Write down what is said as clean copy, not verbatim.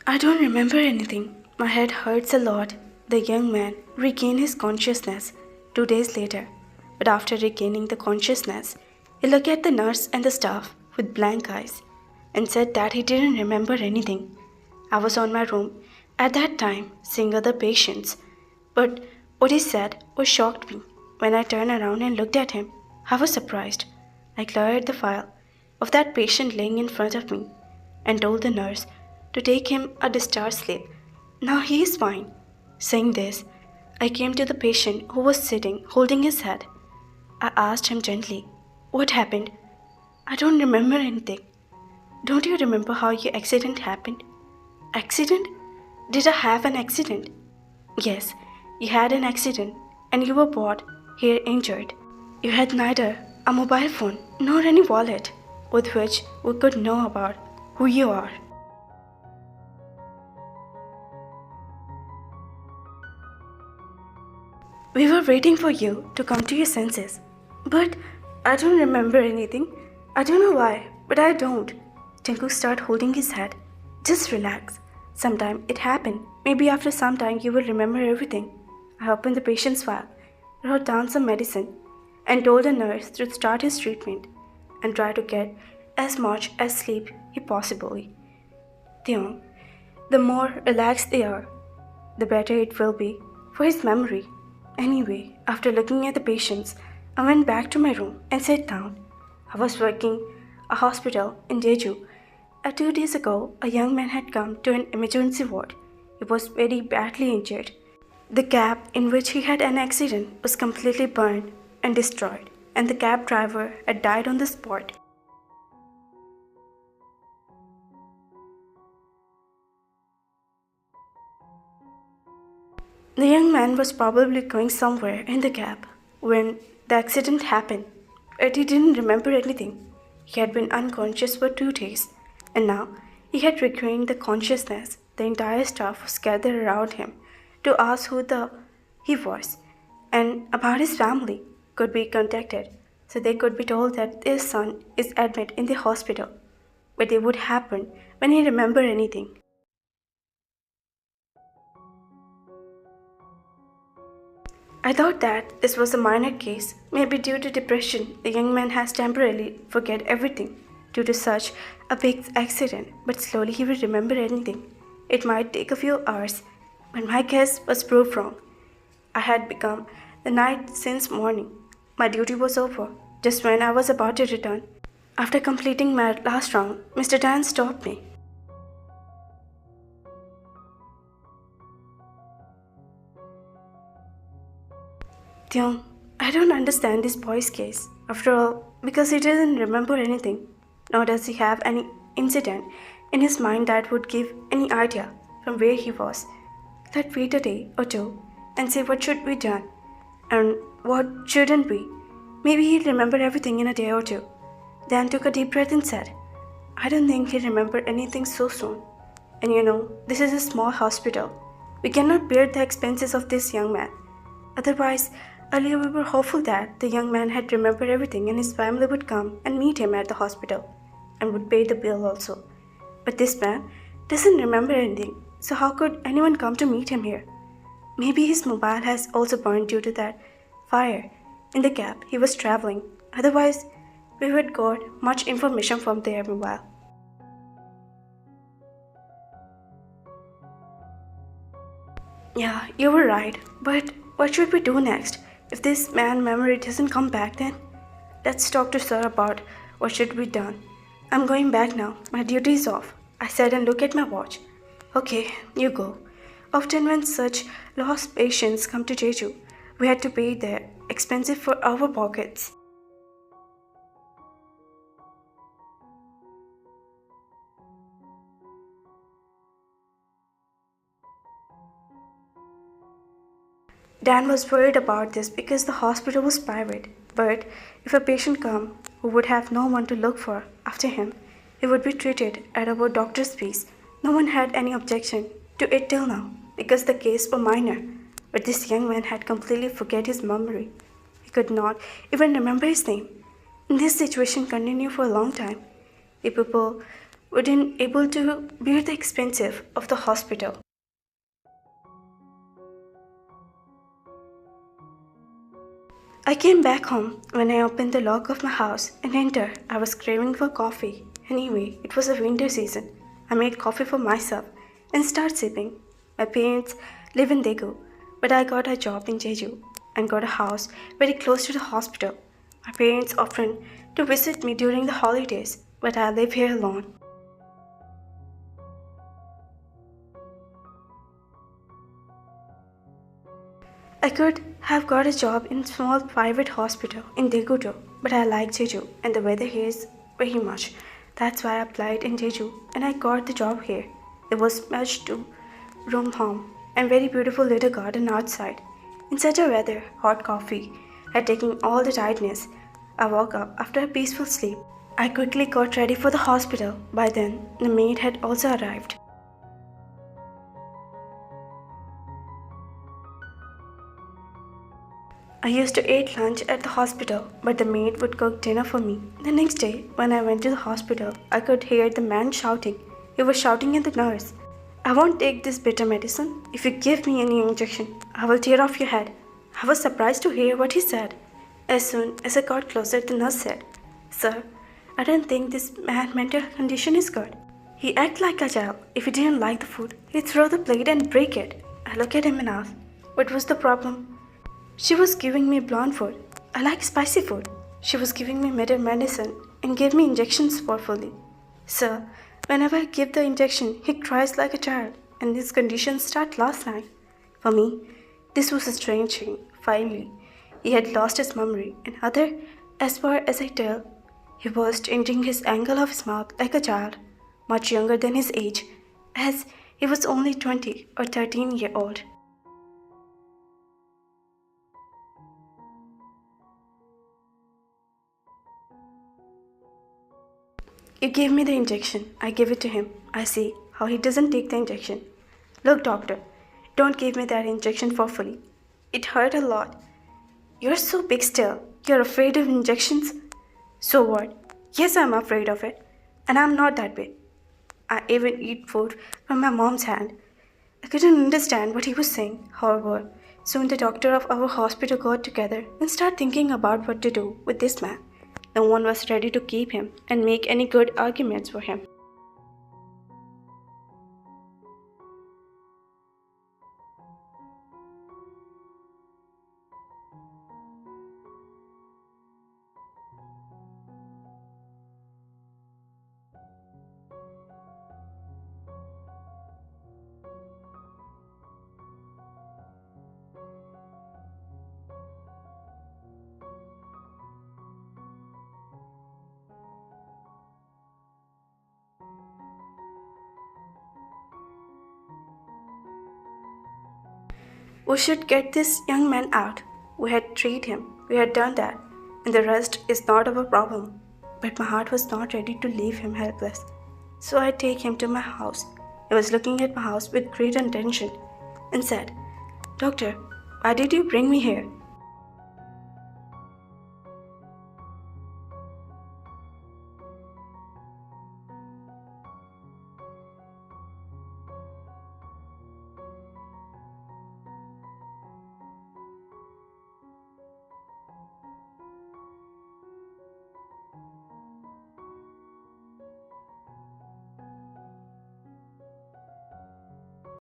I don't remember anything. My head hurts a lot. The young man regained his consciousness 2 days later. But after regaining the consciousness, he looked at the nurse and the staff with blank eyes and said that he didn't remember anything. I was on my room at that time seeing other patients, but what he said was shocked me. When I turned around and looked at him, I was surprised. I cleared the file of that patient laying in front of me and told the nurse to take him a discharge slip. Now he is fine. Saying this, I came to the patient who was sitting holding his head. I asked him gently, "What happened?" "I don't remember anything." "Don't you remember how your accident happened?" "Accident? Did I have an accident?" "Yes, you had an accident and you were brought here injured. You had neither a mobile phone nor any wallet with which we could know about who you are." "We were waiting for you to come to your senses." "But I don't remember anything. I don't know why, but I don't." Taekook started holding his head. "Just relax. Sometime it happened. Maybe after some time you will remember everything." I opened the patient's file, wrote down some medicine, and told the nurse to start his treatment and try to get as much as sleep he possibly. The more relaxed they are, the better it will be for his memory. Anyway, after looking at the patients, I went back to my room and sat down. I was working a hospital in Jeju. 2 days ago, a young man had come to an emergency ward. He was very badly injured. The cab in which he had an accident was completely burned and destroyed, and the cab driver had died on the spot. The young man was probably going somewhere in the cab when the accident happened, but he didn't remember anything. He had been unconscious for 2 days, and now he had regained the consciousness. The entire staff was gathered around him to ask he was and about his family could be contacted so they could be told that their son is admitted in the hospital. But it would happen when he remembered anything. I thought that this was a minor case. Maybe due to depression, the young man has temporarily forget everything due to such a big accident, but slowly he will remember anything. It might take a few hours, but my guess was proved wrong. I had become the night since morning. My duty was over just when I was about to return. After completing my last round, Mr. Dan stopped me. "Tyung, I don't understand this boy's case. After all, because he doesn't remember anything, nor does he have any incident in his mind that would give any idea from where he was. Let's wait a day or two and see what should be done and what shouldn't be. Maybe he'll remember everything in a day or two." Dan took a deep breath and said, "I don't think he'll remember anything so soon. And this is a small hospital. We cannot bear the expenses of this young man. Otherwise, earlier we were hopeful that the young man had remembered everything and his family would come and meet him at the hospital and would pay the bill also. But this man doesn't remember anything, so how could anyone come to meet him here? Maybe his mobile has also burned due to that fire in the cab he was traveling. Otherwise, we would got much information from their mobile." "Yeah, you were right, but what should we do next? If this man's memory doesn't come back, then let's talk to sir about what should be done. I'm going back now. My duty is off." I said and looked at my watch. "Okay, you go." Often when such lost patients come to Jeju, we had to pay their expenses for our pockets. Dan was worried about this because the hospital was private, but if a patient come who would have no one to look for after him, he would be treated at our doctor's fees. No one had any objection to it till now because the case was minor, but this young man had completely forget his memory. He could not even remember his name. This situation continued for a long time. The people wouldn't able to bear the expense of the hospital. I came back home. When I opened the lock of my house and entered, I was craving for coffee. Anyway, it was a winter season. I made coffee for myself and started sipping. My parents live in Daegu, but I got a job in Jeju and got a house very close to the hospital. My parents often to visit me during the holidays, but I live here alone. I could have got a job in a small private hospital in Daegu, but I like Jeju and the weather here is very much. That's why I applied in Jeju and I got the job here. There was much to room home and very beautiful little garden outside. In such a weather, hot coffee had taken all the tiredness. I woke up after a peaceful sleep. I quickly got ready for the hospital. By then, the maid had also arrived. I used to eat lunch at the hospital, but the maid would cook dinner for me. The next day, when I went to the hospital, I could hear the man shouting. He was shouting at the nurse. I won't take this bitter medicine. If you give me any injection, I will tear off your head. I was surprised to hear what he said. As soon as I got closer, the nurse said, Sir, I don't think this man's mental condition is good. He acts like a child. If he didn't like the food, he'd throw the plate and break it. I looked at him and asked, what was the problem? She was giving me bland food. I like spicy food. She was giving me bitter medicine and gave me injections forcefully. Sir, whenever I give the injection, he cries like a child, and this condition started last night. For me, this was a strange thing. Finally, he had lost his memory, and as far as I tell, he was changing his angle of his mouth like a child, much younger than his age, as he was only 20 or 13 years old. You gave me the injection. I give it to him. I see how he doesn't take the injection. Look, doctor, don't give me that injection forcefully. It hurt a lot. You're so big still. You're afraid of injections? So what? Yes, I'm afraid of it. And I'm not that big. I even eat food from my mom's hand. I couldn't understand what he was saying. However, soon the doctor of our hospital got together and started thinking about what to do with this man. No one was ready to keep him and make any good arguments for him. We should get this young man out. We had treated him. We had done that. And the rest is not our problem. But my heart was not ready to leave him helpless. So I take him to my house. He was looking at my house with great attention and said, Doctor, why did you bring me here?